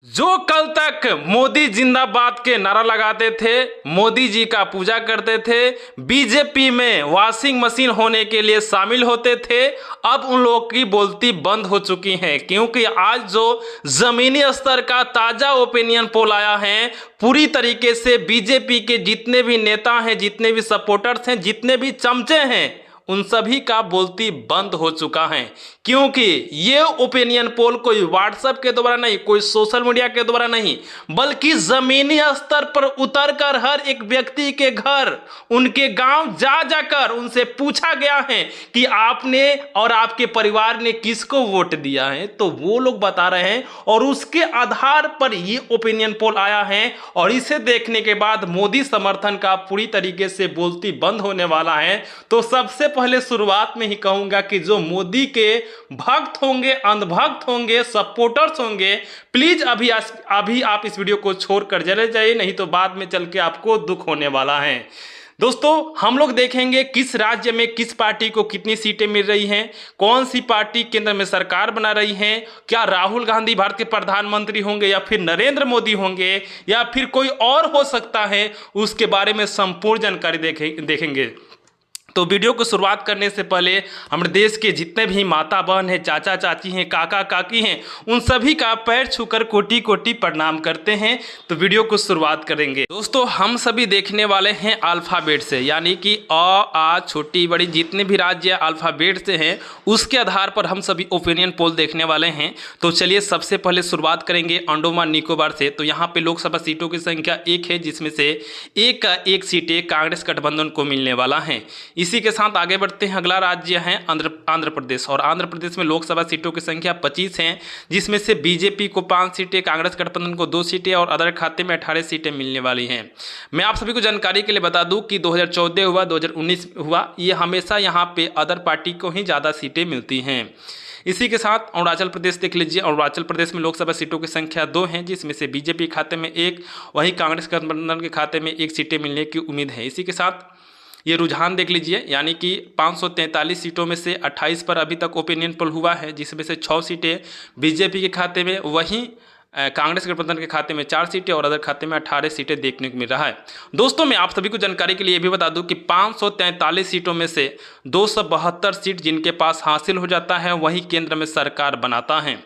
जो कल तक मोदी जिंदाबाद के नारा लगाते थे, मोदी जी का पूजा करते थे, बीजेपी में वॉशिंग मशीन होने के लिए शामिल होते थे, अब उन लोगों की बोलती बंद हो चुकी हैं। क्योंकि आज जो जमीनी स्तर का ताजा ओपिनियन पोल आया है, पूरी तरीके से बीजेपी के जितने भी नेता हैं, जितने भी सपोर्टर्स हैं, जितने भी चमचे हैं, उन सभी का बोलती बंद हो चुका है। क्योंकि ये ओपिनियन पोल कोई व्हाट्सएप के द्वारा नहीं, कोई सोशल मीडिया के द्वारा नहीं, बल्कि जमीनी स्तर पर उतरकर हर एक व्यक्ति के घर, उनके गांव जा जाकर उनसे पूछा गया है कि आपने और आपके परिवार ने किसको वोट दिया है, तो वो लोग बता रहे हैं और उसके आधार पर ये ओपिनियन पोल आया है। और इसे देखने के बाद मोदी समर्थन का पूरी तरीके से बोलती बंद होने वाला है। तो सबसे पहले शुरुआत में ही कहूंगा कि जो मोदी के भक्त होंगे, अंधभक्त होंगे, सपोर्टर्स होंगे, प्लीज अभी आप इस वीडियो को छोड़कर चले जाइए, नहीं तो बाद में चल के आपको दुख होने वाला है। दोस्तों, हम लोग देखेंगे किस राज्य में किस पार्टी को कितनी सीटें मिल रही हैं, कौन सी पार्टी केंद्र में सरकार बना रही है, क्या राहुल गांधी भारत के प्रधानमंत्री होंगे या फिर नरेंद्र मोदी होंगे या फिर कोई और हो सकता है, उसके बारे में संपूर्ण जानकारी देखेंगे। तो वीडियो को शुरुआत करने से पहले हमारे देश के जितने भी माता बहन हैं, चाचा चाची हैं, काका काकी हैं, उन सभी का पैर छूकर कोटि कोटि प्रणाम करते हैं। तो वीडियो को शुरुआत करेंगे। दोस्तों, हम सभी देखने वाले हैं अल्फ़ाबेट से, यानी कि अ आ छोटी बड़ी जितने भी राज्य अल्फ़ाबेट से हैं, उसके आधार पर हम सभी ओपिनियन पोल देखने वाले हैं। तो चलिए सबसे पहले शुरुआत करेंगे अंडमान निकोबार से। तो यहाँ पे लोकसभा सीटों की संख्या 1 है, जिसमें से एक सीटें कांग्रेस गठबंधन को मिलने वाला है। इसी के साथ आगे बढ़ते हैं। अगला राज्य है आंध्र प्रदेश, और आंध्र प्रदेश में लोकसभा सीटों की संख्या 25 है, जिसमें से बीजेपी को 5 सीटें, कांग्रेस गठबंधन को 2 सीटें और अदर खाते में 18 सीटें मिलने वाली हैं। मैं आप सभी को जानकारी के लिए बता दूं कि 2014 हुआ, 2019 हुआ, ये हमेशा यहाँ पे अदर पार्टी को ही ज़्यादा सीटें मिलती हैं। इसी के साथ अरुणाचल प्रदेश देख लीजिए। अरुणाचल प्रदेश में लोकसभा सीटों की संख्या 2 है, जिसमें से बीजेपी खाते में 1, वहीं कांग्रेस गठबंधन के खाते में 1 सीटें मिलने की उम्मीद है। इसी के साथ ये रुझान देख लीजिए, यानी कि 543 सीटों में से 28 पर अभी तक ओपिनियन पोल हुआ है, जिसमें से 6 सीटें बीजेपी के खाते में, वहीं कांग्रेस गठबंधन के खाते में 4 सीटें और अदर खाते में 18 सीटें देखने को मिल रहा है। दोस्तों, मैं आप सभी को जानकारी के लिए भी बता दूं कि 543 सीटों में से 272 सीट जिनके पास हासिल हो जाता है, वही केंद्र में सरकार बनाता है।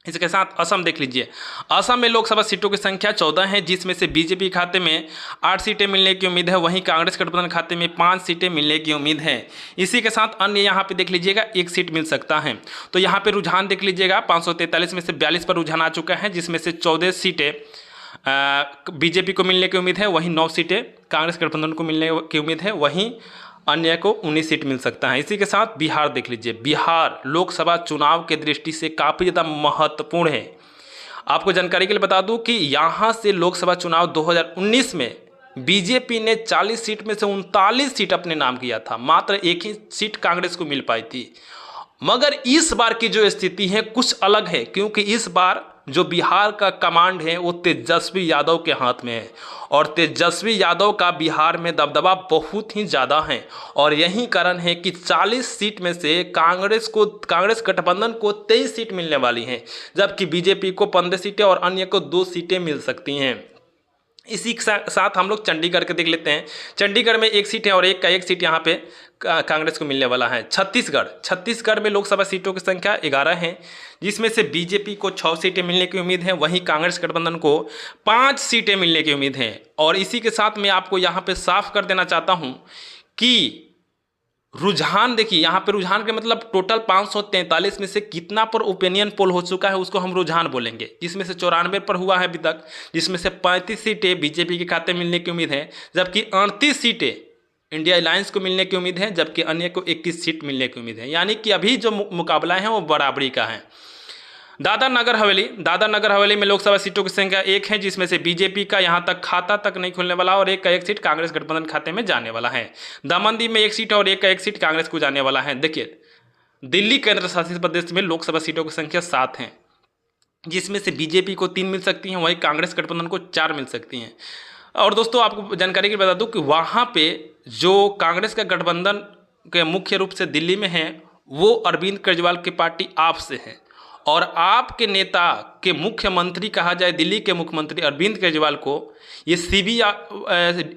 इसके साथ असम देख लीजिए। असम में लोकसभा सीटों की संख्या 14 है, जिसमें से बीजेपी खाते में 8 सीटें मिलने की उम्मीद है, वहीं कांग्रेस गठबंधन खाते में 5 सीटें मिलने की उम्मीद है। इसी के साथ अन्य यहाँ पे देख लीजिएगा 1 सीट मिल सकता है। तो यहाँ पे रुझान देख लीजिएगा, 543 में से 42 पर रुझान आ चुका है, जिसमें से 14 सीटें बीजेपी को मिलने की उम्मीद है, वहीं 9 सीटें कांग्रेस गठबंधन को मिलने की उम्मीद है, वहीं अन्य को 19 सीट मिल सकता है। इसी के साथ बिहार देख लीजिए। बिहार लोकसभा चुनाव के दृष्टि से काफ़ी ज़्यादा महत्वपूर्ण है। आपको जानकारी के लिए बता दूं कि यहाँ से लोकसभा चुनाव 2019 में बीजेपी ने 40 सीट में से 39 सीट अपने नाम किया था, मात्र 1 ही सीट कांग्रेस को मिल पाई थी। मगर इस बार की जो स्थिति है कुछ अलग है, क्योंकि इस बार जो बिहार का कमांड है वो तेजस्वी यादव के हाथ में है, और तेजस्वी यादव का बिहार में दबदबा बहुत ही ज़्यादा है। और यही कारण है कि 40 सीट में से कांग्रेस गठबंधन को 23 सीट मिलने वाली हैं, जबकि बीजेपी को 15 सीटें और अन्य को 2 सीटें मिल सकती हैं। इसी के साथ हम लोग चंडीगढ़ के देख लेते हैं। चंडीगढ़ में 1 सीट है और 1 सीट यहाँ पे कांग्रेस को मिलने वाला है। छत्तीसगढ़ में लोकसभा सीटों की संख्या 11 है, जिसमें से बीजेपी को 6 सीटें मिलने की उम्मीद है, वहीं कांग्रेस गठबंधन को 5 सीटें मिलने की उम्मीद है। और इसी के साथ मैं आपको यहाँ पे साफ कर देना चाहता हूँ कि रुझान देखिए, यहाँ पे रुझान के मतलब टोटल 543 में से कितना पर ओपिनियन पोल हो चुका है उसको हम रुझान बोलेंगे, जिसमें से 94 पर हुआ है अभी तक, जिसमें से 35 सीटें बीजेपी के खाते मिलने की उम्मीद है, जबकि 38 सीटें इंडिया अलायंस को मिलने की उम्मीद है, जबकि अन्य को 21 सीट मिलने की उम्मीद है। यानी कि अभी जो मुकाबला है वो बराबरी का है। दादरा नगर हवेली में लोकसभा सीटों की संख्या 1 है, जिसमें से बीजेपी का यहां तक खाता तक नहीं खुलने वाला और 1 सीट कांग्रेस गठबंधन खाते में जाने वाला है। दमन दीव में 1 सीट और 1 सीट कांग्रेस को जाने वाला है। देखिए, दिल्ली केंद्र शासित प्रदेश में लोकसभा सीटों की संख्या 7 है, जिसमें से बीजेपी को 3 मिल सकती हैं, वहीं कांग्रेस गठबंधन को 4 मिल सकती हैं। और दोस्तों, आपको जानकारी के बता दूं कि वहाँ पे जो कांग्रेस का गठबंधन के मुख्य रूप से दिल्ली में है, वो अरविंद केजरीवाल की पार्टी आप से है, और आपके नेता के मुख्यमंत्री कहा जाए, दिल्ली के मुख्यमंत्री अरविंद केजरीवाल को ये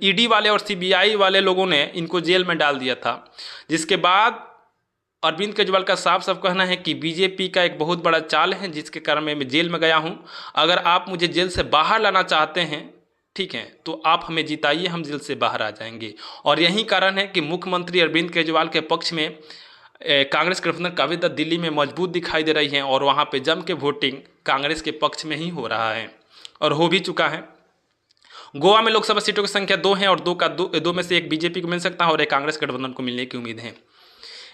ईडी वाले और सीबीआई वाले लोगों ने इनको जेल में डाल दिया था, जिसके बाद अरविंद केजरीवाल का साफ साफ कहना है कि बीजेपी का एक बहुत बड़ा चाल है जिसके कारण मैं जेल में गया हूं। अगर आप मुझे जेल से बाहर लाना चाहते हैं, ठीक है, तो आप हमें जिताइए, हम जेल से बाहर आ जाएंगे। और यही कारण है कि मुख्यमंत्री अरविंद केजरीवाल के पक्ष में कांग्रेस गठबंधन काफ़ी दिल्ली में मजबूत दिखाई दे रही है और वहाँ पे जम के वोटिंग कांग्रेस के पक्ष में ही हो रहा है और हो भी चुका है। गोवा में लोकसभा सीटों की संख्या 2 है और दो में से एक बीजेपी को मिल सकता है और एक कांग्रेस गठबंधन को मिलने की उम्मीद है।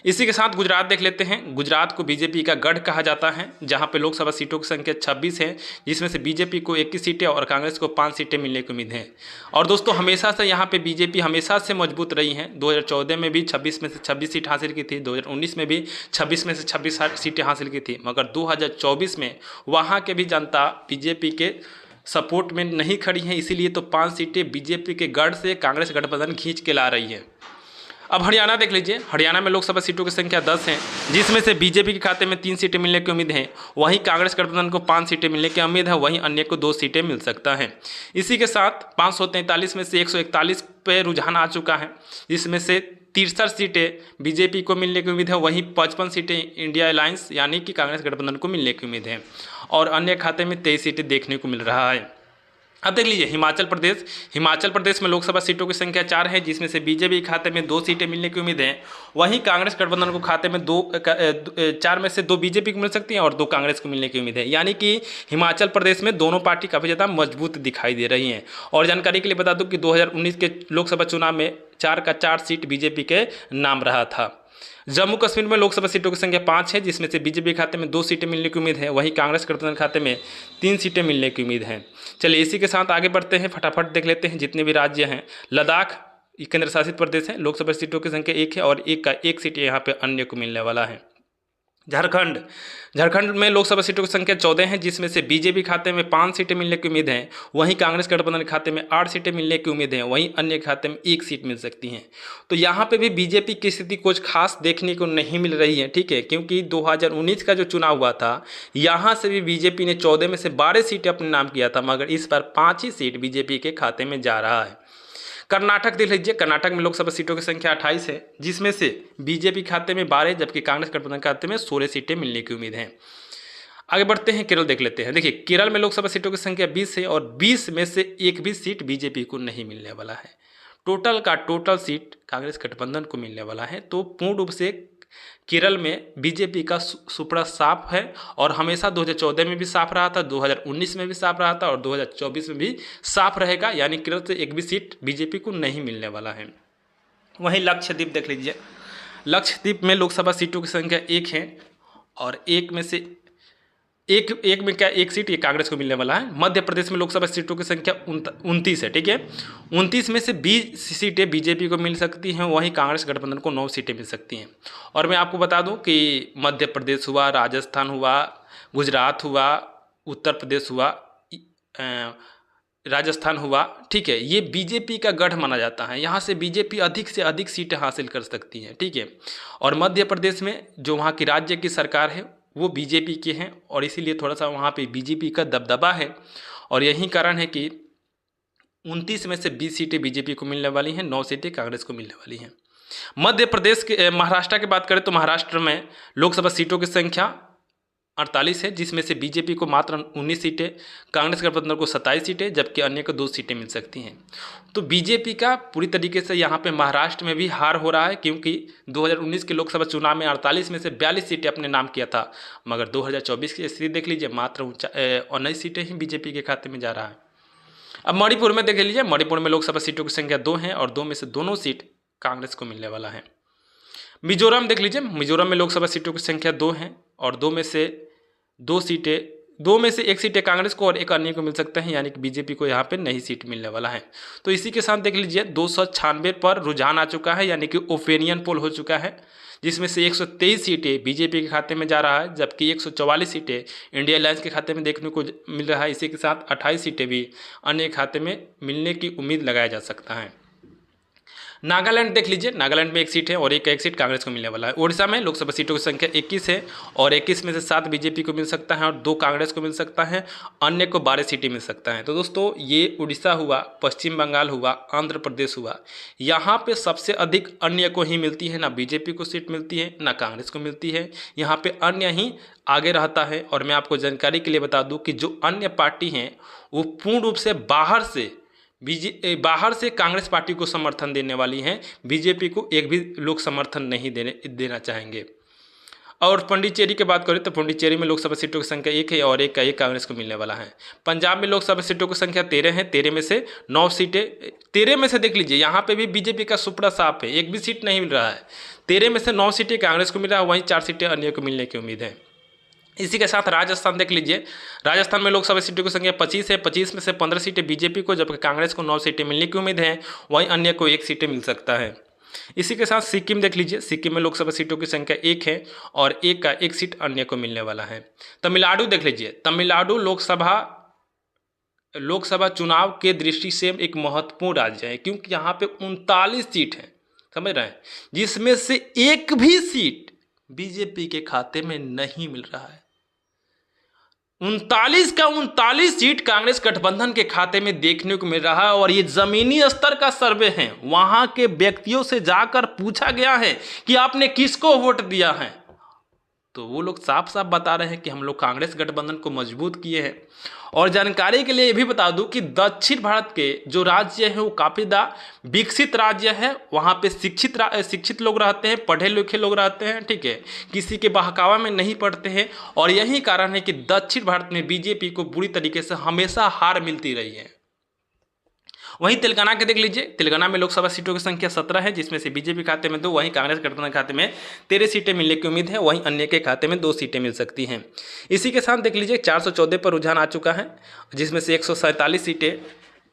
इसी के साथ गुजरात देख लेते हैं। गुजरात को बीजेपी का गढ़ कहा जाता है, जहां पे लोकसभा सीटों की संख्या 26 है, जिसमें से बीजेपी को 21 सीटें और कांग्रेस को 5 सीटें मिलने की उम्मीद है। और दोस्तों हमेशा से यहां पे बीजेपी हमेशा से मजबूत रही है। 2014 में भी 26 में से 26 सीट हासिल की थी, 2019 में भी 26 में से 26 सीटें हासिल की थी, मगर 2024 में वहाँ के भी जनता बीजेपी के सपोर्ट में नहीं खड़ी है, इसीलिए तो 5 सीटें बीजेपी के गढ़ से कांग्रेस गठबंधन खींच के ला रही है। अब हरियाणा देख लीजिए। हरियाणा में लोकसभा सीटों की संख्या 10 है, जिसमें से बीजेपी के खाते में 3 सीटें मिलने की उम्मीद है, वहीं कांग्रेस गठबंधन को 5 सीटें मिलने की उम्मीद है, वहीं अन्य को 2 सीटें मिल सकता है। इसी के साथ 543 में से 141 पे रुझान आ चुका है, जिसमें से 63 सीटें बीजेपी को मिलने की उम्मीद है, वहीं 55 सीटें इंडिया अलायंस यानी कि कांग्रेस गठबंधन को मिलने की उम्मीद है और अन्य खाते में 23 सीटें देखने को मिल रहा है। अब देख लीजिए हिमाचल प्रदेश। हिमाचल प्रदेश में लोकसभा सीटों की संख्या 4 है, जिसमें से बीजेपी के खाते में 2 सीटें मिलने की उम्मीद है, वहीं कांग्रेस गठबंधन को खाते में 4 में से 2 बीजेपी को मिल सकती हैं और 2 कांग्रेस को मिलने की उम्मीद है। यानी कि हिमाचल प्रदेश में दोनों पार्टी काफ़ी ज़्यादा मजबूत दिखाई दे रही हैं। और जानकारी के लिए बता दूँ कि 2019 के लोकसभा चुनाव में 4 का 4 सीट बीजेपी के नाम रहा था। जम्मू कश्मीर में लोकसभा सीटों की संख्या 5 है, जिसमें से बीजेपी खाते में 2 सीटें मिलने की उम्मीद है, वहीं कांग्रेस गठबंधन खाते में 3 सीटें मिलने की उम्मीद है। चलिए इसी के साथ आगे बढ़ते हैं, फटाफट देख लेते हैं जितने भी राज्य हैं। लद्दाख केंद्र शासित प्रदेश है, लोकसभा सीटों की संख्या 1 है और 1 सीट यहाँ पे अन्य को मिलने वाला है। झारखंड में लोकसभा सीटों की संख्या 14 है, जिसमें से बीजेपी खाते में 5 सीटें मिलने की उम्मीद है, वहीं कांग्रेस गठबंधन खाते में 8 सीटें मिलने की उम्मीद है, वहीं अन्य खाते में 1 सीट मिल सकती हैं। तो यहाँ पे भी बीजेपी की स्थिति कुछ खास देखने को नहीं मिल रही है, ठीक है, क्योंकि 2019 का जो चुनाव हुआ था यहाँ से भी बीजेपी ने 14 में से 12 सीटें अपने नाम किया था, मगर इस बार 5 ही सीट बीजेपी के खाते में जा रहा है। कर्नाटक देख लीजिए। कर्नाटक में लोकसभा सीटों की संख्या 28 है, जिसमें से बीजेपी खाते में 12 जबकि कांग्रेस गठबंधन खाते में 16 सीटें मिलने की उम्मीद है। आगे बढ़ते हैं, केरल देख लेते हैं। देखिए केरल में लोकसभा सीटों की संख्या 20 है और 20 में से एक भी सीट बीजेपी को नहीं मिलने वाला है। टोटल का टोटल सीट कांग्रेस गठबंधन को मिलने वाला है। तो पूर्ण रूप से केरल में बीजेपी का सुपड़ा साफ है और हमेशा 2014 में भी साफ रहा था, 2019 में भी साफ रहा था और 2024 में भी साफ रहेगा। यानी केरल से एक भी सीट बीजेपी को नहीं मिलने वाला है। वहीं लक्षद्वीप देख लीजिए। लक्षद्वीप में लोकसभा सीटों की संख्या 1 है और एक में से एक सीट ये कांग्रेस को मिलने वाला है। मध्य प्रदेश में लोकसभा सीटों की संख्या 29 है, ठीक है, 29 में से 20 सीटें बीजेपी को मिल सकती हैं, वहीं कांग्रेस गठबंधन को 9 सीटें मिल सकती हैं। और मैं आपको बता दूं कि मध्य प्रदेश हुआ, राजस्थान हुआ, गुजरात हुआ, उत्तर प्रदेश हुआ, राजस्थान हुआ, ठीक है, ये बीजेपी का गढ़ माना जाता है। यहाँ से बीजेपी अधिक से अधिक सीटें हासिल कर सकती हैं, ठीक है। और मध्य प्रदेश में जो वहाँ की राज्य की सरकार है वो बीजेपी के हैं और इसीलिए थोड़ा सा वहाँ पे बीजेपी का दबदबा है और यही कारण है कि 29 में से 20 सीटें बीजेपी को मिलने वाली हैं, 9 सीटें कांग्रेस को मिलने वाली हैं। मध्य प्रदेश के महाराष्ट्र की बात करें तो महाराष्ट्र में लोकसभा सीटों की संख्या 48 है, जिसमें से बीजेपी को मात्र 19 सीटें, कांग्रेस गठबंधन को 27 सीटें जबकि अन्य को 2 सीटें मिल सकती हैं। तो बीजेपी का पूरी तरीके से यहाँ पे महाराष्ट्र में भी हार हो रहा है, क्योंकि 2019 के लोकसभा चुनाव में 48 में से 42 सीटें अपने नाम किया था, मगर 2024 की स्थिति देख लीजिए, मात्र 19 सीटें ही बीजेपी के खाते में जा रहा है। अब मणिपुर में देख लीजिए। मणिपुर में लोकसभा सीटों की संख्या 2 है और 2 में से दोनों सीट कांग्रेस को मिलने वाला है। मिजोरम देख लीजिए। मिजोरम में लोकसभा सीटों की संख्या 2 है और 2 में से 1 सीटें कांग्रेस को और एक अन्य को मिल सकते हैं, यानी कि बीजेपी को यहाँ पे नई सीट मिलने वाला है। तो इसी के साथ देख लीजिए 296 पर रुझान आ चुका है, यानी कि ओपिनियन पोल हो चुका है, जिसमें से 123 सीटें बीजेपी के खाते में जा रहा है जबकि 144 सीटें इंडिया अलायंस के खाते में देखने को मिल रहा है। इसी के साथ 28 सीटें भी अन्य खाते में मिलने की उम्मीद लगाया जा सकता है। नागालैंड देख लीजिए, नागालैंड में एक सीट है और एक सीट कांग्रेस को मिलने वाला है। उड़ीसा में लोकसभा सीटों की संख्या 21 है और 21 में से 7 बीजेपी को मिल सकता है और 2 कांग्रेस को मिल सकता है, अन्य को 12 सीटें मिल सकता है। तो दोस्तों ये उड़ीसा हुआ, पश्चिम बंगाल हुआ, आंध्र प्रदेश हुआ, यहाँ पे सबसे अधिक अन्य को ही मिलती है, ना बीजेपी को सीट मिलती है ना कांग्रेस को मिलती है, यहाँ पे अन्य ही आगे रहता है। और मैं आपको जानकारी के लिए बता दूं कि जो अन्य पार्टी हैं वो पूर्ण रूप से बाहर से कांग्रेस पार्टी को समर्थन देने वाली हैं, बीजेपी को एक भी लोग समर्थन नहीं देना चाहेंगे। और पुडुचेरी की बात करें तो पुडुचेरी में लोकसभा सीटों की संख्या 1 है और एक कांग्रेस को मिलने वाला है। पंजाब में लोकसभा सीटों की संख्या 13 है, 13 में से 9 सीटें, 13 में से देख लीजिए यहाँ पे भी बीजेपी का सुपड़ा साफ है, एक भी सीट नहीं मिल रहा है। 13 में से 9 सीटें कांग्रेस को मिल रहा है, वहीं 4 सीटें अन्य को मिलने की उम्मीद है। इसी के साथ राजस्थान देख लीजिए, राजस्थान में लोकसभा सीटों की संख्या 25 है, 25 में से 15 सीटें बीजेपी को, जबकि कांग्रेस को 9 सीटें मिलने की उम्मीद है, वहीं अन्य को 1 सीटें मिल सकता है। इसी के साथ सिक्किम देख लीजिए, सिक्किम में लोकसभा सीटों की संख्या 1 है और एक सीट अन्य को मिलने वाला है। तमिलनाडु देख लीजिए, तमिलनाडु लोकसभा चुनाव के दृष्टि से एक महत्वपूर्ण राज्य है, क्योंकि यहाँ पे 39 सीट है, समझ रहे हैं, जिसमें से एक भी सीट बीजेपी के खाते में नहीं मिल रहा है। 39 का 39 सीट कांग्रेस गठबंधन के खाते में देखने को मिल रहा है। और ये जमीनी स्तर का सर्वे है, वहां के व्यक्तियों से जाकर पूछा गया है कि आपने किसको वोट दिया है, तो वो लोग साफ साफ बता रहे हैं कि हम लोग कांग्रेस गठबंधन को मजबूत किए हैं। और जानकारी के लिए ये भी बता दूं कि दक्षिण भारत के जो राज्य है वो काफ़ी विकसित राज्य है, वहाँ पे शिक्षित लोग रहते हैं, पढ़े लिखे लोग रहते हैं, ठीक है, किसी के बहकावा में नहीं पड़ते हैं। और यही कारण है कि दक्षिण भारत में बीजेपी को बुरी तरीके से हमेशा हार मिलती रही है। वहीं तेलंगाना के देख लीजिए, तेलंगाना में लोकसभा सीटों की संख्या 17 है, जिसमें से बीजेपी खाते में 2, वहीं कांग्रेस गठबंधन खाते में 13 सीटें मिलने की उम्मीद है, वहीं अन्य के खाते में 2 सीटें मिल सकती हैं। इसी के साथ देख लीजिए 414 पर रुझान आ चुका है, जिसमें से 147 सीटें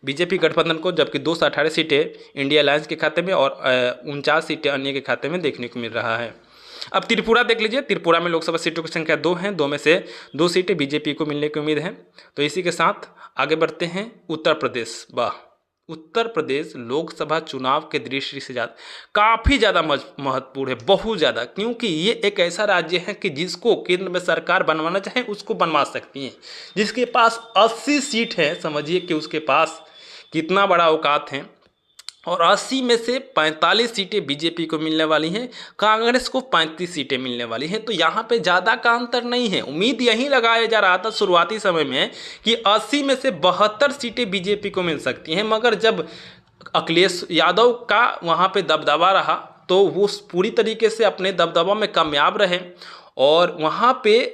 बीजेपी गठबंधन को, जबकि 218 सीटें इंडिया अलायंस के खाते में और 49 सीटें अन्य के खाते में देखने को मिल रहा है। अब त्रिपुरा देख लीजिए, त्रिपुरा में लोकसभा सीटों की संख्या 2 है, 2 में से 2 सीटें बीजेपी को मिलने की उम्मीद है। तो इसी के साथ आगे बढ़ते हैं उत्तर प्रदेश। उत्तर प्रदेश लोकसभा चुनाव के दृष्टि से काफ़ी ज़्यादा महत्वपूर्ण है, बहुत ज़्यादा, क्योंकि ये एक ऐसा राज्य है कि जिसको केंद्र में सरकार बनवाना चाहे उसको बनवा सकती है। जिसके पास 80 सीट है, समझिए कि उसके पास कितना बड़ा औकात है। और 80 में से 45 सीटें बीजेपी को मिलने वाली हैं, कांग्रेस को 35 सीटें मिलने वाली हैं। तो यहाँ पे ज़्यादा का अंतर नहीं है। उम्मीद यही लगाया जा रहा था शुरुआती समय में कि 80 में से 72 सीटें बीजेपी को मिल सकती हैं, मगर जब अखिलेश यादव का वहाँ पे दबदबा रहा तो वो पूरी तरीके से अपने दबदबा में कामयाब रहे और वहाँ पे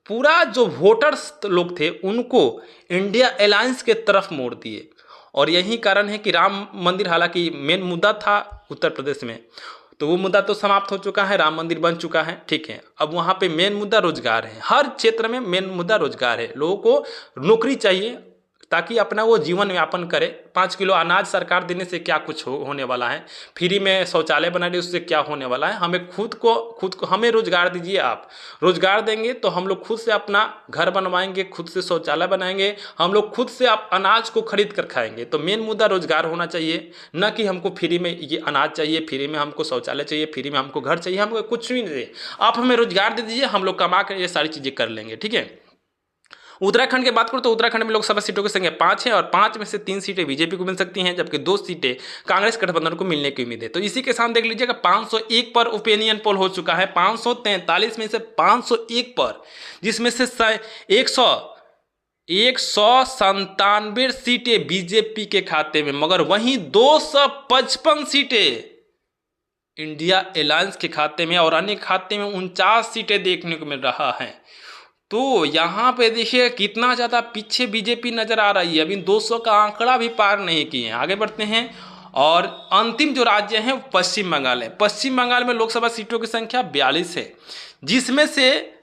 पूरा जो वोटर्स लोग थे उनको इंडिया अलायंस के तरफ मोड़ दिए। और यही कारण है कि राम मंदिर, हालांकि मेन मुद्दा था उत्तर प्रदेश में, तो वो मुद्दा तो समाप्त हो चुका है, राम मंदिर बन चुका है, ठीक है। अब वहाँ पे मेन मुद्दा रोजगार है, हर क्षेत्र में मेन मुद्दा रोजगार है। लोगों को नौकरी चाहिए ताकि अपना वो जीवन यापन करे। 5 किलो अनाज सरकार देने से क्या कुछ होने वाला है, फ्री में शौचालय बना दे उससे क्या होने वाला है। हमें खुद को हमें रोजगार दीजिए। आप रोजगार देंगे तो हम लोग खुद से अपना घर बनवाएंगे, खुद से शौचालय बनाएंगे, हम लोग खुद से आप अनाज को खरीद कर खाएंगे। तो मेन मुद्दा रोजगार होना चाहिए, न कि हमको फ्री में ये अनाज चाहिए, फ्री में हमको शौचालय चाहिए, फ्री में हमको घर चाहिए, हमको कुछ भी नहीं चाहिए। आप हमें रोजगार दे दीजिए, हम लोग कमा कर ये सारी चीज़ें कर लेंगे, ठीक है। उत्तराखंड की बात करूं तो उत्तराखंड में लोकसभा सीटों की संख्या 5 है और 5 में से 3 सीटें बीजेपी को मिल सकती हैं, जबकि 2 सीटें कांग्रेस गठबंधन को मिलने की उम्मीद है। तो इसी के साथ देख लीजिएगा 501 पर ओपिनियन पोल हो चुका है, 543 में से 501 पर, जिसमें से 197 सीटें बीजेपी के खाते में, मगर वहीं 255 सीटें इंडिया अलायंस के खाते में और अन्य खाते में 49 सीटें देखने को मिल रहा है। तो यहाँ पे देखिए कितना ज़्यादा पीछे बीजेपी नज़र आ रही है, अभी 200 का आंकड़ा भी पार नहीं किए हैं। आगे बढ़ते हैं और अंतिम जो राज्य है पश्चिम बंगाल है। पश्चिम बंगाल में लोकसभा सीटों की संख्या 42 है, जिसमें से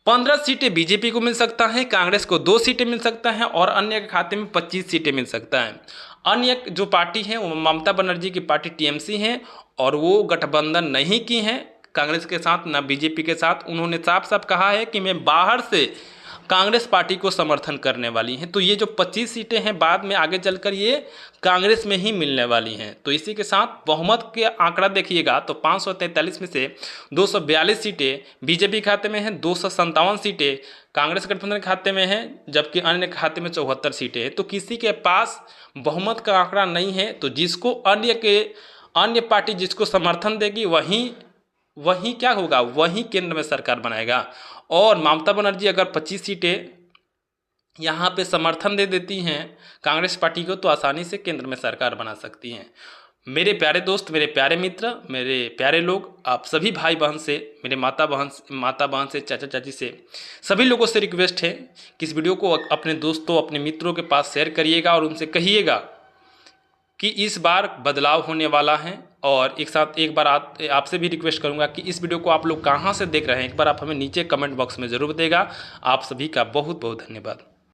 15 सीटें बीजेपी को मिल सकता है, कांग्रेस को 2 सीटें मिल सकता है और अन्य के खाते में 25 सीटें मिल सकता है। अन्य जो पार्टी है वो ममता बनर्जी की पार्टी टीएमसी है और वो गठबंधन नहीं की है कांग्रेस के साथ ना बीजेपी के साथ। उन्होंने साफ साफ कहा है कि मैं बाहर से कांग्रेस पार्टी को समर्थन करने वाली हैं। तो ये जो 25 सीटें हैं बाद में आगे चलकर ये कांग्रेस में ही मिलने वाली हैं। तो इसी के साथ बहुमत के आंकड़ा देखिएगा तो 543 में से 242 सीटें बीजेपी खाते में हैं, 257 सीटें कांग्रेस गठबंधन के खाते में हैं, जबकि अन्य खाते में 74 सीटें हैं। तो किसी के पास बहुमत का आंकड़ा नहीं है, तो जिसको अन्य पार्टी जिसको समर्थन देगी वही क्या होगा, वही केंद्र में सरकार बनाएगा। और ममता बनर्जी अगर 25 सीटें यहाँ पे समर्थन दे देती हैं कांग्रेस पार्टी को, तो आसानी से केंद्र में सरकार बना सकती हैं। मेरे प्यारे दोस्त, मेरे प्यारे मित्र, मेरे प्यारे लोग, आप सभी भाई बहन से, मेरे माता बहन से, चाचा चाची से, सभी लोगों से रिक्वेस्ट है कि इस वीडियो को अपने दोस्तों, अपने मित्रों के पास शेयर करिएगा और उनसे कहिएगा कि इस बार बदलाव होने वाला है। और एक बार आपसे भी रिक्वेस्ट करूंगा कि इस वीडियो को आप लोग कहां से देख रहे हैं, एक बार आप हमें नीचे कमेंट बॉक्स में ज़रूर बताइएगा। आप सभी का बहुत बहुत धन्यवाद।